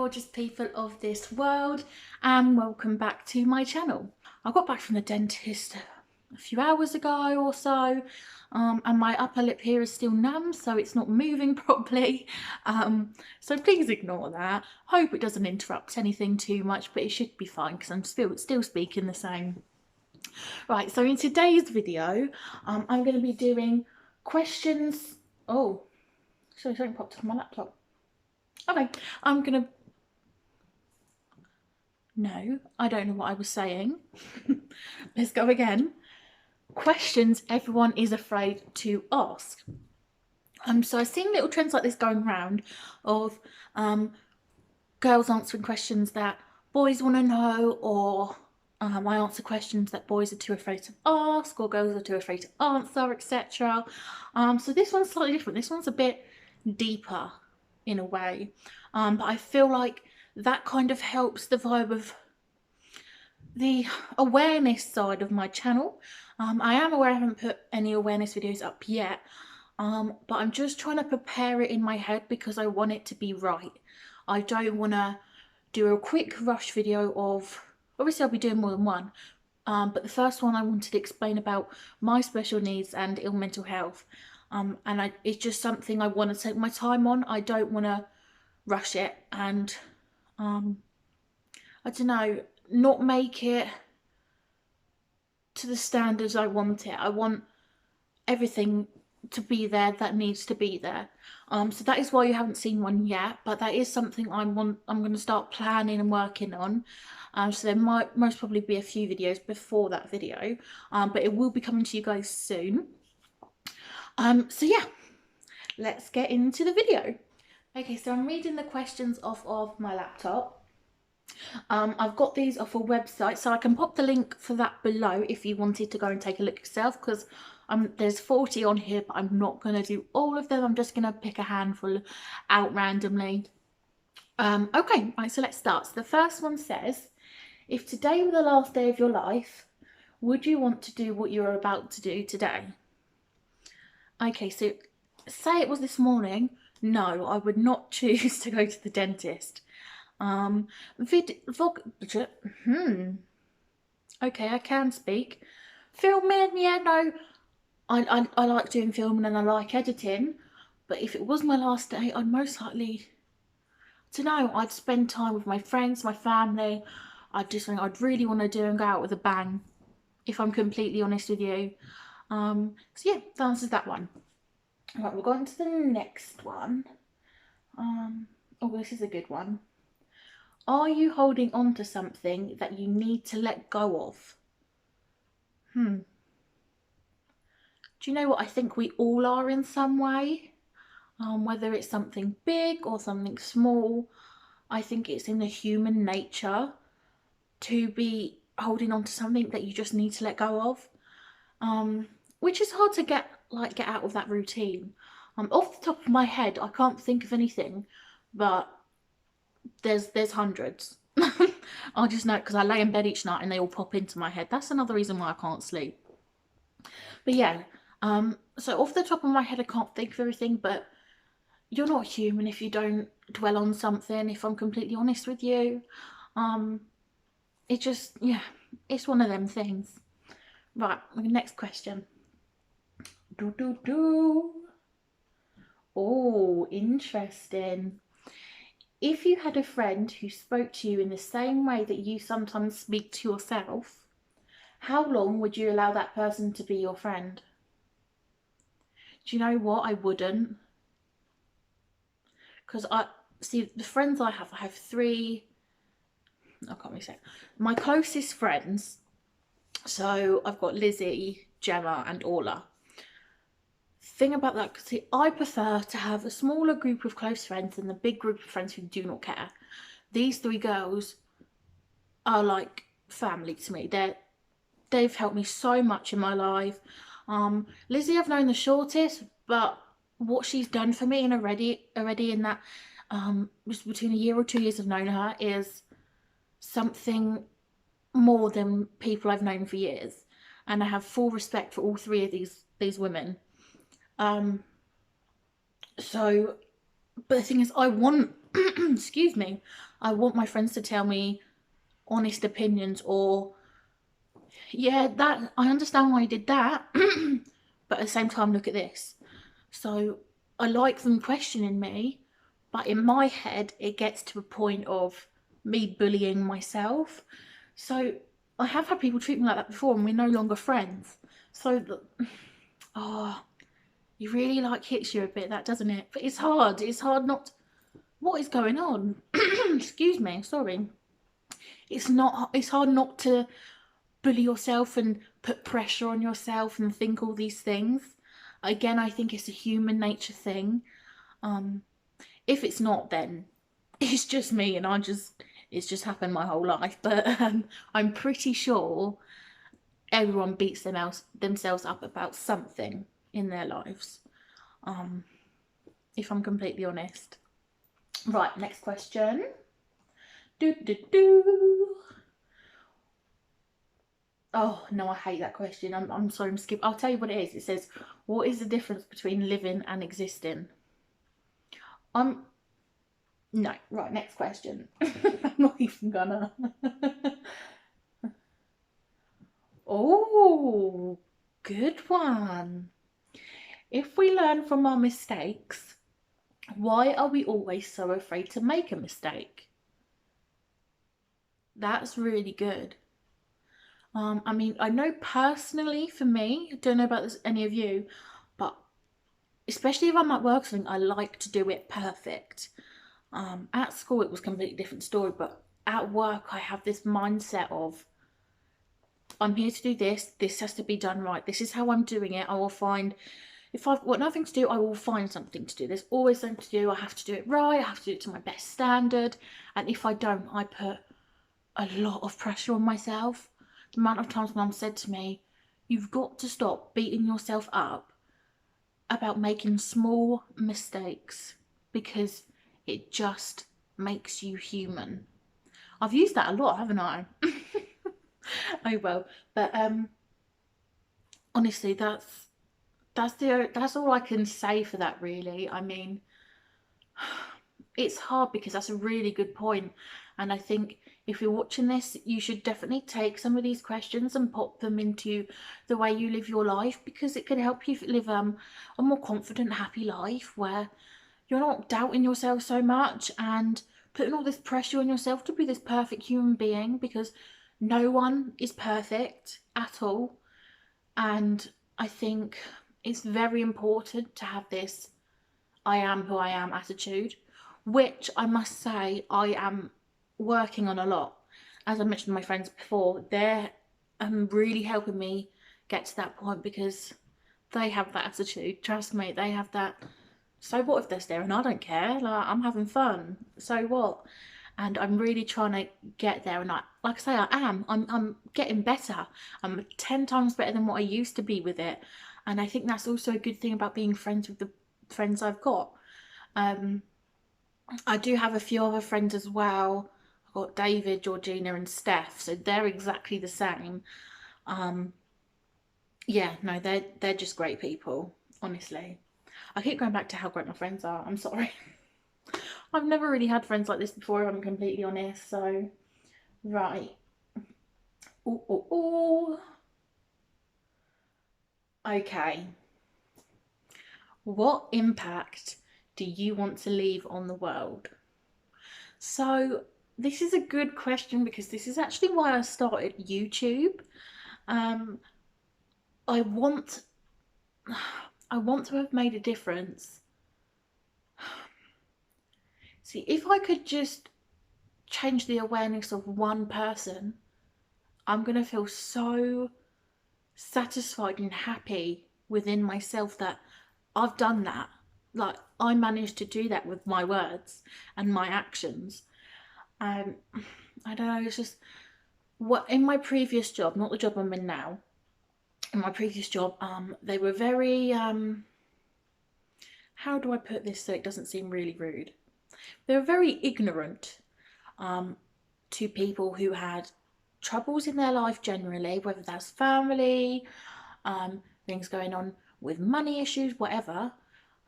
gorgeous people of this world, and welcome back to my channel. I got back from the dentist a few hours ago or so, and my upper lip here is still numb, so it's not moving properly, so please ignore that. Hope it doesn't interrupt anything too much, but it should be fine because I'm still speaking the same. Right, so in today's video, I'm going to be doing questions. Oh, sorry, something popped up on my laptop. Okay, no, I don't know what I was saying. Let's go again. Questions everyone is afraid to ask. So I've seen little trends like this going around of girls answering questions that boys want to know, or I answer questions that boys are too afraid to ask, or girls are too afraid to answer, etc. So this one's slightly different. This one's a bit deeper in a way, but I feel like that kind of helps the vibe of the awareness side of my channel. I am aware I haven't put any awareness videos up yet, but I'm just trying to prepare it in my head because I want it to be right. I don't want to do a quick rush video of, obviously I'll be doing more than one, but the first one I wanted to explain about my special needs and ill mental health, and it's just something I want to take my time on. I don't want to rush it and I don't know, not make it to the standards I want it. I want everything to be there that needs to be there. So that is why you haven't seen one yet, but that is something I'm going to start planning and working on. So there might most probably be a few videos before that video, but it will be coming to you guys soon. So yeah, let's get into the video. Okay, so I'm reading the questions off of my laptop. I've got these off a website, so I can pop the link for that below if you wanted to go and take a look yourself, because there's 40 on here, but I'm not going to do all of them. I'm just going to pick a handful out randomly. Okay, right, so let's start. So the first one says, if today were the last day of your life, would you want to do what you're about to do today? Okay, so say it was this morning. No, I would not choose to go to the dentist. Okay, I can speak. Filming, yeah, no, I like doing filming and I like editing, but if it was my last day, I'd most likely, I don't know, I'd spend time with my friends, my family. I'd really want to do and go out with a bang, if I'm completely honest with you. So yeah, that answers that one. Right, we'll go on to the next one. Oh, this is a good one. Are you holding on to something that you need to let go of? Do you know what? I think we all are in some way. Whether it's something big or something small, I think it's in the human nature to be holding on to something that you just need to let go of. Which is hard to get out of that routine. Off the top of my head, I can't think of anything, but there's hundreds. I just know because I lay in bed each night and they all pop into my head. That's another reason why I can't sleep. But yeah, so off the top of my head I can't think of everything, but you're not human if you don't dwell on something, if I'm completely honest with you. It just, yeah, it's one of them things. Right, next question. Oh, interesting. If you had a friend who spoke to you in the same way that you sometimes speak to yourself, how long would you allow that person to be your friend? Do you know what? I wouldn't. Because see, the friends I have three, I can't really say it. My closest friends, so I've got Lizzie, Gemma and Orla. Thing about that, because I prefer to have a smaller group of close friends than the big group of friends who do not care. These three girls are like family to me. They've helped me so much in my life. Lizzie I've known the shortest, but what she's done for me and already in that just between a year or 2 years I've known her is something more than people I've known for years, and I have full respect for all three of these women. So But the thing is, I want, excuse me, I want my friends to tell me honest opinions, or, yeah, that, I understand why you did that, but at the same time, look at this. So I like them questioning me, but in my head, it gets to a point of me bullying myself. So I have had people treat me like that before, and we're no longer friends. So, oh, it really like hits you a bit, that, doesn't it? But it's hard. It's hard not. What is going on? Excuse me. Sorry. It's not. It's hard not to bully yourself and put pressure on yourself and think all these things. Again, I think it's a human nature thing. Um, if it's not, then it's just me, and it's just happened my whole life. But I'm pretty sure everyone beats themselves up about something in their lives. If I'm completely honest. Right, next question. Do do do. Oh no, I hate that question. I'm sorry, I'm skipping. I'll tell you what it is. It says, "What is the difference between living and existing?" I'm No. Right, next question. I'm not even gonna. Oh, good one. If we learn from our mistakes, why are we always so afraid to make a mistake? That's really good. I mean, I know personally for me, I don't know about this, any of you, but especially if I'm at work or something, I like to do it perfect. At school, it was a completely different story, but at work, I have this mindset of, I'm here to do this, this has to be done right, this is how I'm doing it. I will find, if I've got nothing to do, I will find something to do. There's always something to do. I have to do it right, I have to do it to my best standard. And if I don't, I put a lot of pressure on myself. The amount of times Mum said to me, "You've got to stop beating yourself up about making small mistakes, because it just makes you human." I've used that a lot, haven't I? Oh well, but honestly, that's all I can say for that, really. I mean, it's hard because that's a really good point, and I think if you're watching this, you should definitely take some of these questions and pop them into the way you live your life, because it can help you live a more confident, happy life where you're not doubting yourself so much and putting all this pressure on yourself to be this perfect human being, because no one is perfect at all. And I think it's very important to have this "I am who I am" attitude, which I must say I am working on a lot. As I mentioned to my friends before, they're really helping me get to that point, because they have that attitude. Trust me, they have that. So what if they're staring? I don't care. Like, I'm having fun. So what? And I'm really trying to get there. And like I say, I am. I'm getting better. I'm 10 times better than what I used to be with it. And I think that's also a good thing about being friends with the friends I've got. Um, I do have a few other friends as well. I've got David, Georgina, and Steph, so they're exactly the same. Um, yeah, no, they're just great people, honestly. I keep going back to how great my friends are. I'm sorry. I've never really had friends like this before, if I'm completely honest. So, right. Ooh, ooh, ooh. Okay. What impact do you want to leave on the world? So, this is a good question, because this is actually why I started YouTube. Um, I want I want to have made a difference. See, if I could just change the awareness of one person, I'm gonna feel so satisfied and happy within myself that I've done that. Like, I managed to do that with my words and my actions. Um, I don't know, it's just what in my previous job, not the job I'm in now, in my previous job, they were very how do I put this so it doesn't seem really rude? They were very ignorant um, to people who had troubles in their life generally, whether that's family, things going on with money issues, whatever.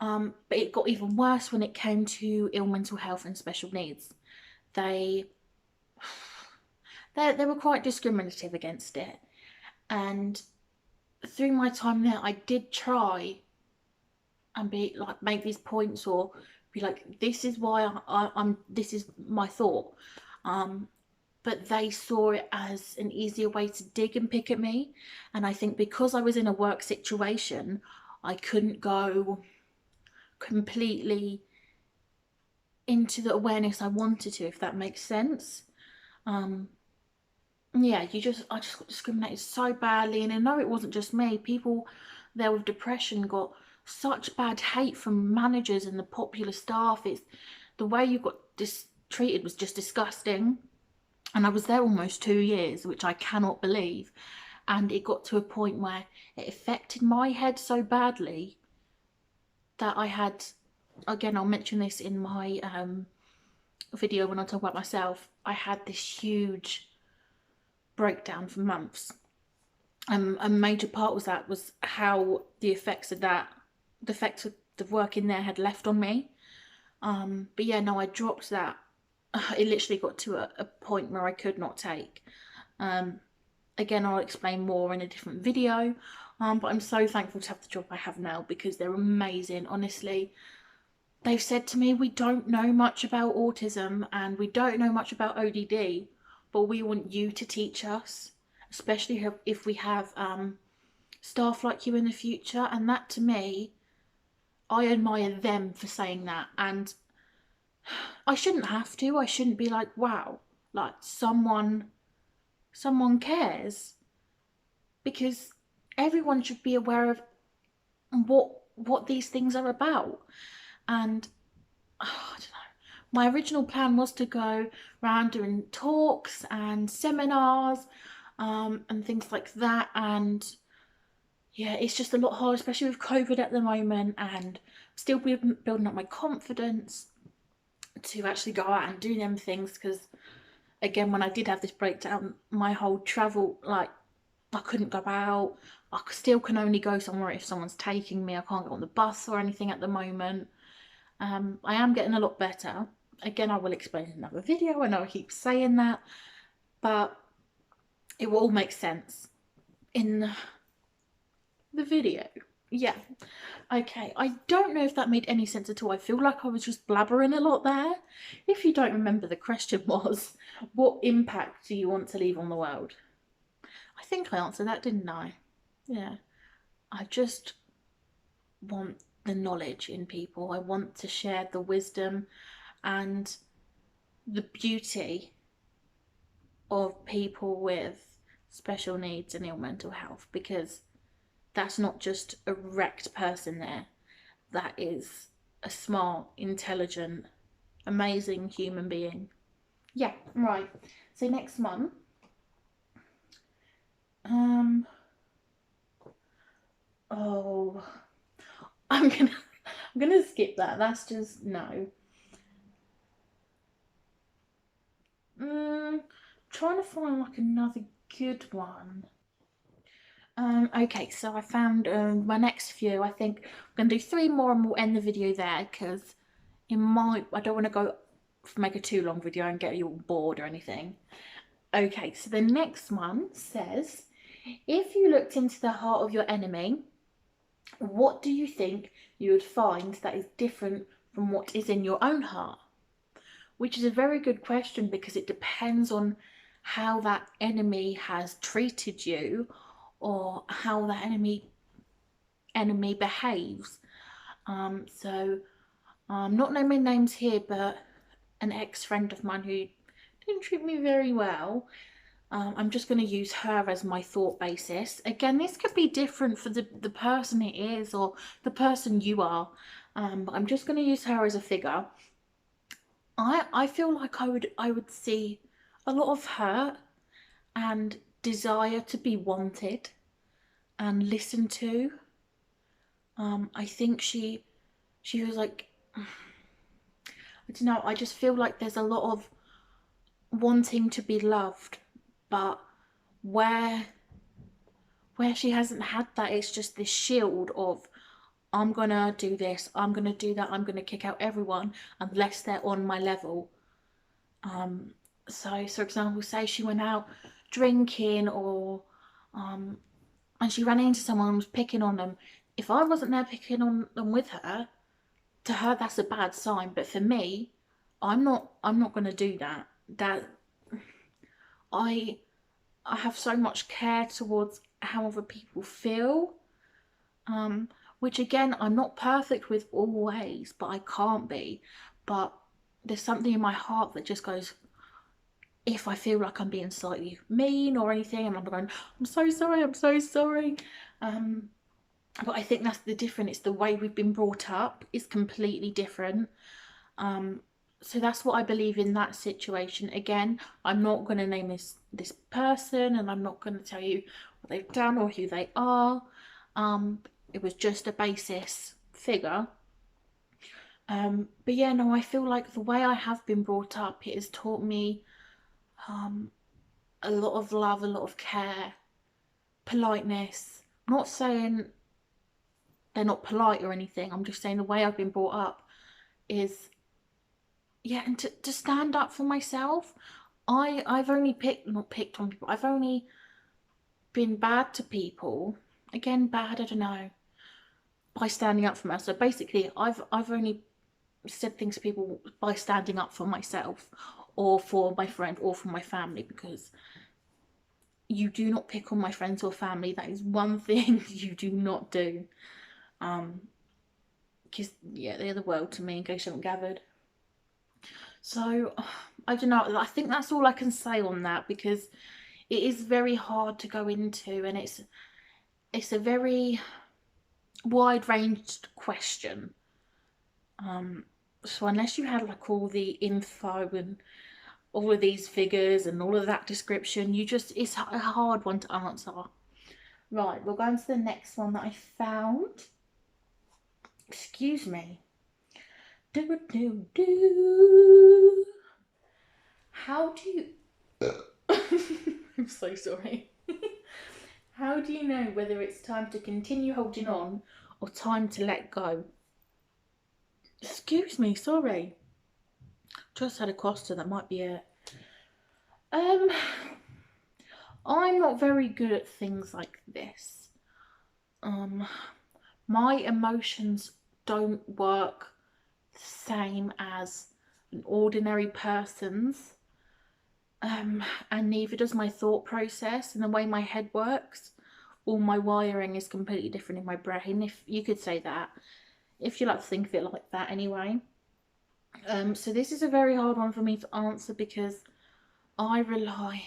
But it got even worse when it came to ill mental health and special needs. They they were quite discriminative against it. And through my time there, I did try and be like, make these points or be like, this is why I'm this is my thought. But they saw it as an easier way to dig and pick at me. And I think because I was in a work situation, I couldn't go completely into the awareness I wanted to, if that makes sense. Yeah, I just got discriminated so badly, and I know it wasn't just me. People there with depression got such bad hate from managers and the popular staff. It's the way you got treated was just disgusting. And I was there almost 2 years, which I cannot believe. And it got to a point where it affected my head so badly that I had, again, I'll mention this in my video when I talk about myself, I had this huge breakdown for months. A major part was how the effects of the work in there had left on me. But yeah, no, I dropped that. It literally got to a point where I could not take. Again, I'll explain more in a different video. But I'm so thankful to have the job I have now because they're amazing, honestly. They've said to me, we don't know much about autism and we don't know much about ODD, but we want you to teach us, especially if we have staff like you in the future. And that, to me, I admire them for saying that. And I shouldn't have to. I shouldn't be like, wow, like someone cares, because everyone should be aware of what these things are about. And I don't know. My original plan was to go around doing talks and seminars and things like that. And yeah, it's just a lot hard, especially with COVID at the moment, and still building up my confidence to actually go out and do them things. Because again, when I did have this breakdown, my whole travel, like, I couldn't go out. I still can only go somewhere if someone's taking me. I can't go on the bus or anything at the moment. I am getting a lot better. Again, I will explain in another video. I know I keep saying that, but it will all make sense in the video. Yeah. Okay, I don't know if that made any sense at all. I feel like I was just blabbering a lot there. If you don't remember, the question was, what impact do you want to leave on the world? I think I answered that, didn't I? Yeah. I just want the knowledge in people. I want to share the wisdom and the beauty of people with special needs and ill mental health, because that's not just a wrecked person there. That is a smart, intelligent, amazing human being. Yeah, right. So next month, oh, I'm gonna skip that. That's just no. Trying to find like another good one. Okay, so I found my next few. I think I'm gonna do 3 more and we'll end the video there, because I don't want to make a too long video and get you all bored or anything. Okay, so the next one says, if you looked into the heart of your enemy, what do you think you would find that is different from what is in your own heart? Which is a very good question, because it depends on how that enemy has treated you or how that enemy behaves. Not naming names here, but an ex-friend of mine who didn't treat me very well, I'm just going to use her as my thought basis. Again, this could be different for the person it is or the person you are, but I'm just going to use her as a figure. I feel like I would see a lot of hurt and desire to be wanted and listened to. I think she was like, I don't know, I just feel like there's a lot of wanting to be loved, but where she hasn't had that, it's just this shield of, I'm gonna do this, I'm gonna do that, I'm gonna kick out everyone unless they're on my level. So for example, say she went out drinking, or and she ran into someone and was picking on them. If I wasn't there picking on them with her, to her that's a bad sign. But for me, I'm not gonna do that. That I I have so much care towards how other people feel. Um, which again, I'm not perfect with always, but I can't be. But there's something in my heart that just goes, if I feel like I'm being slightly mean or anything, and I'm going, I'm so sorry, I'm so sorry. But I think that's the difference. It's the way we've been brought up is completely different. So that's what I believe in that situation. Again, I'm not going to name this person, and I'm not going to tell you what they've done or who they are. It was just a basis figure. But yeah, no, I feel like the way I have been brought up, it has taught me a lot of love, a lot of care, politeness. I'm not saying they're not polite or anything. I'm just saying the way I've been brought up is, yeah, and to stand up for myself. I've only not picked on people. I've only been bad to people. Again, bad, I don't know, by standing up for myself. So basically, I've only said things to people by standing up for myself, or for my friend, or for my family, because you do not pick on my friends or family. That is one thing you do not do. Because yeah, they're the world to me, in case you haven't gathered. So I don't know. I think that's all I can say on that, because it is very hard to go into, and it's a very wide ranged question. So unless you had like all the info and all of these figures and all of that description, it's a hard one to answer. Right, we'll go on to the next one that I found. Excuse me. Do do do. How do you? I'm so sorry. How do you know whether it's time to continue holding on or time to let go? Excuse me, sorry. Just had a Costa, that might be it. Um, I'm not very good at things like this. Um, my emotions don't work the same as an ordinary person's. And neither does my thought process and the way my head works. All my wiring is completely different in my brain, if you could say that, if you like to think of it like that anyway. So this is a very hard one for me to answer, because I rely,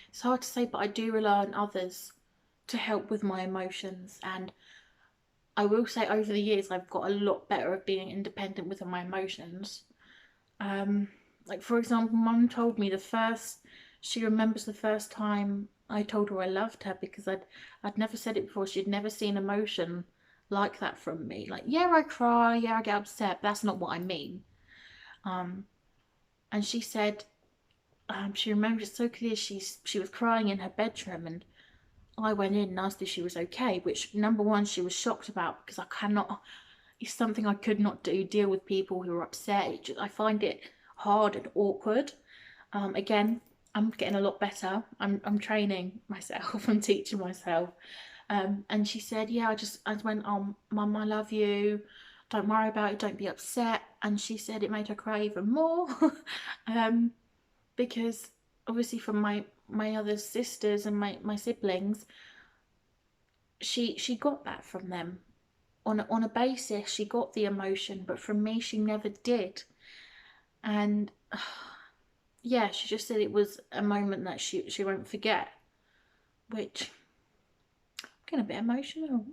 it's hard to say, but I do rely on others to help with my emotions. And I will say, over the years, I've got a lot better at being independent with my emotions. Like for example, Mum told me she remembers the first time I told her I loved her, because I'd never said it before. She'd never seen emotion like that from me. Like, yeah, I cry, yeah, I get upset, but that's not what I mean. And she said, she remembers it so clear. She was crying in her bedroom, and I went in and asked if she was okay. Which, number one, she was shocked about, because I cannot. It's something I could not deal with people who are upset. I find it hard and awkward. Again, I'm getting a lot better. I'm training myself. I'm teaching myself. And she said, yeah, I went, oh, Mum, I love you. Don't worry about it. Don't be upset. And she said it made her cry even more. Because obviously from my other sisters and my siblings, she got that from them. On a basis, she got the emotion, but from me, she never did. And yeah, she just said it was a moment that she won't forget, which I'm getting a bit emotional.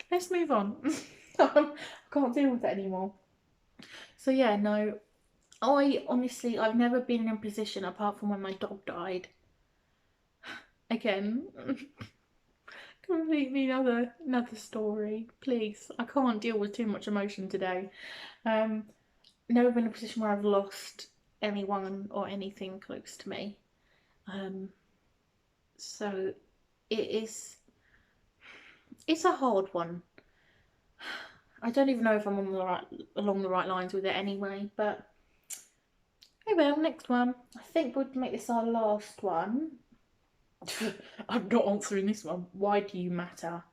Let's move on. I can't deal with it anymore. So yeah, no, I've never been in a position, apart from when my dog died. Again, completely another story. Please, I can't deal with too much emotion today. Never been in a position where I've lost anyone or anything close to me. So it is, it's a hard one. I don't even know if I'm on along the right lines with it anyway, but oh well, next one. I think we'll make this our last one. I'm not answering this one. Why do you matter?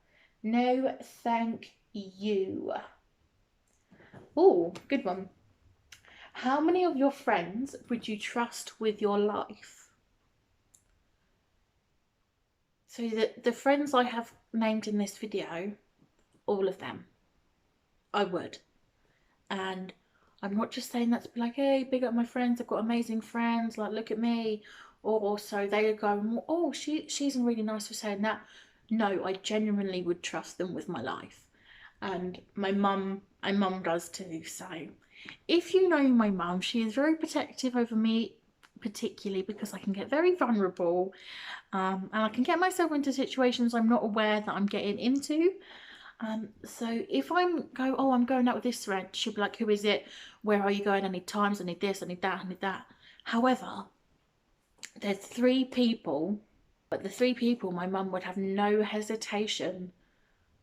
No, thank you. Oh, good one. How many of your friends would you trust with your life? So the friends I have named in this video, all of them, I would. And I'm not just saying that to be like, hey, big up my friends, I've got amazing friends, like, look at me. Or also they go, oh, she's really nice for saying that. No, I genuinely would trust them with my life. And my mum does too. So if you know my mum, she is very protective over me, particularly because I can get very vulnerable, and I can get myself into situations I'm not aware that I'm getting into. So if I'm going out with this friend, she'll be like, who is it? Where are you going? I need times, I need this, I need that, I need that. However, there's 3 people, but the 3 people my mum would have no hesitation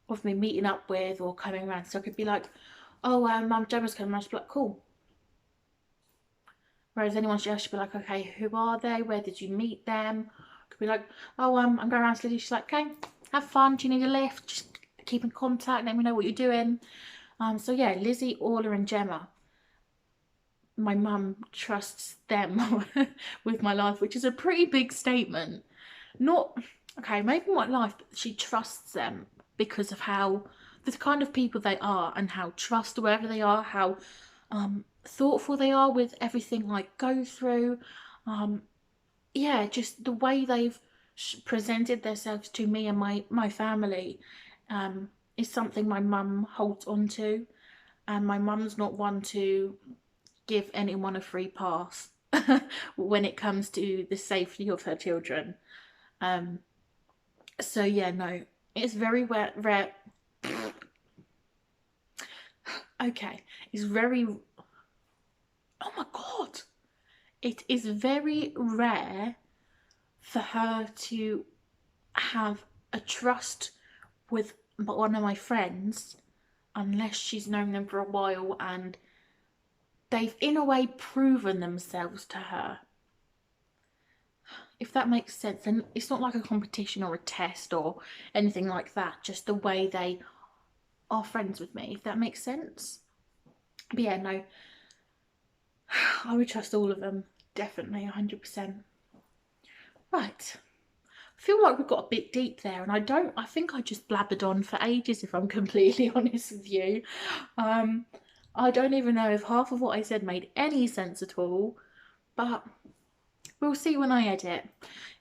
of me meeting up with or coming around. So I could be like, oh, Mum, Gemma's coming around. She'd be like, cool. Whereas anyone else, she'd be like, okay, who are they? Where did you meet them? Could be like, oh, I'm going around to Lizzie. She's like, okay, have fun. Do you need a lift? Just keep in contact. Let me know what you're doing. So yeah, Lizzie, Orla, and Gemma. My mum trusts them with my life, which is a pretty big statement. Not okay, maybe not life, but she trusts them because of how the kind of people they are and how trustworthy they are, how thoughtful they are with everything I go through. Yeah, just the way they've presented themselves to me and my family is something my mum holds on to, and my mum's not one to give anyone a free pass when it comes to the safety of her children. So yeah, no, it's very rare. Okay, it's very, oh my God. It is very rare for her to have a trust with one of my friends unless she's known them for a while and they've in a way proven themselves to her. If that makes sense. And it's not like a competition or a test or anything like that, just the way they are friends with me, if that makes sense. But yeah, no, I would trust all of them, definitely, 100%. Right, I feel like we've got a bit deep there, and I think I just blabbered on for ages, if I'm completely honest with you. I don't even know if half of what I said made any sense at all, but we'll see when I edit.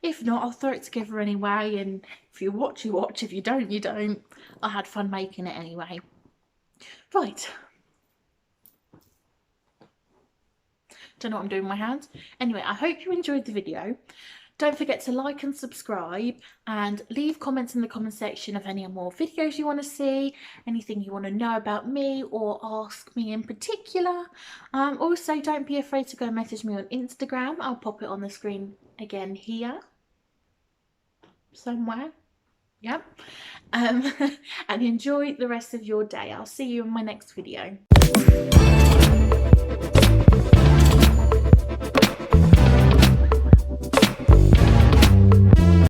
If not, I'll throw it together anyway, and if you watch, you watch. If you don't, you don't. I had fun making it anyway. Right. Don't know what I'm doing with my hands. Anyway, I hope you enjoyed the video. Don't forget to like and subscribe, and leave comments in the comment section of any more videos you want to see, anything you want to know about me or ask me in particular. Also, don't be afraid to go message me on Instagram. I'll pop it on the screen again here somewhere. Yep. And enjoy the rest of your day. I'll see you in my next video.